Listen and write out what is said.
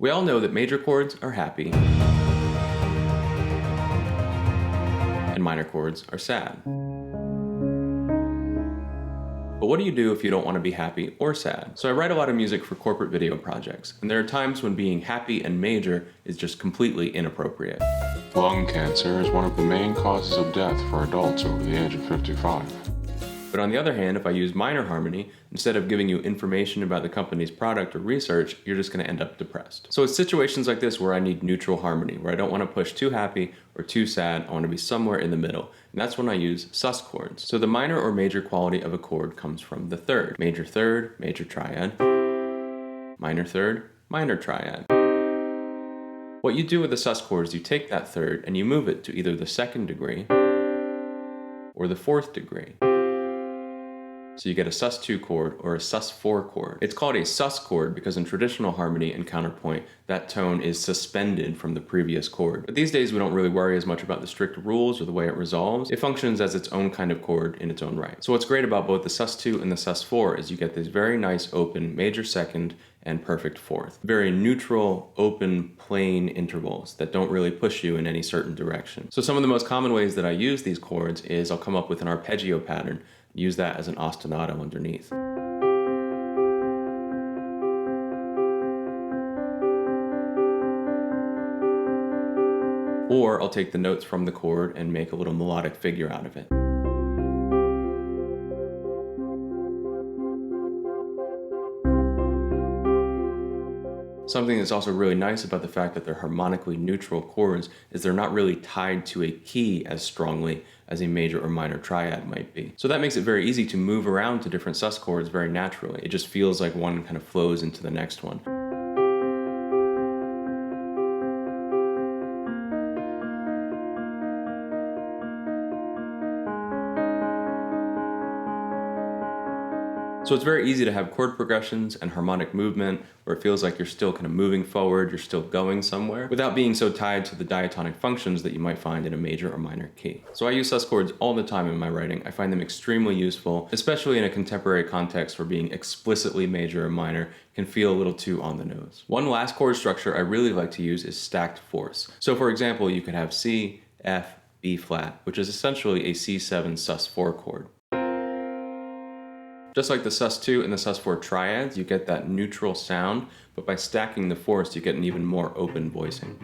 We all know that major chords are happy and minor chords are sad. But what do you do if you don't want to be happy or sad? So I write a lot of music for corporate video projects, and there are times when being happy and major is just completely inappropriate. Lung cancer is one of the main causes of death for adults over the age of 55. But on the other hand, if I use minor harmony, instead of giving you information about the company's product or research, you're just going to end up depressed. So it's situations like this where I need neutral harmony, where I don't want to push too happy or too sad. I want to be somewhere in the middle. And that's when I use sus chords. So the minor or major quality of a chord comes from the third. Major third, major triad. Minor third, minor triad. What you do with the sus chord is you take that third and you move it to either the second degree or the fourth degree. So you get a sus2 chord or a sus4 chord. It's called a sus chord because in traditional harmony and counterpoint, that tone is suspended from the previous chord. But these days we don't really worry as much about the strict rules or the way it resolves. It functions as its own kind of chord in its own right. So what's great about both the sus2 and the sus4 is you get these very nice open major second and perfect fourth. Very neutral, open, plain intervals that don't really push you in any certain direction. So some of the most common ways that I use these chords is I'll come up with an arpeggio pattern, use that as an ostinato underneath. Or I'll take the notes from the chord and make a little melodic figure out of it. Something that's also really nice about the fact that they're harmonically neutral chords is they're not really tied to a key as strongly as a major or minor triad might be. So that makes it very easy to move around to different sus chords very naturally. It just feels like one kind of flows into the next one. So it's very easy to have chord progressions and harmonic movement where it feels like you're still kind of moving forward, you're still going somewhere, without being so tied to the diatonic functions that you might find in a major or minor key. So I use sus chords all the time in my writing. I find them extremely useful, especially in a contemporary context where being explicitly major or minor can feel a little too on the nose. One last chord structure I really like to use is stacked fourths. So for example, you could have C, F, B flat, which is essentially a C7 sus4 chord. Just like the sus2 and the sus4 triads, you get that neutral sound, but by stacking the fourths, you get an even more open voicing.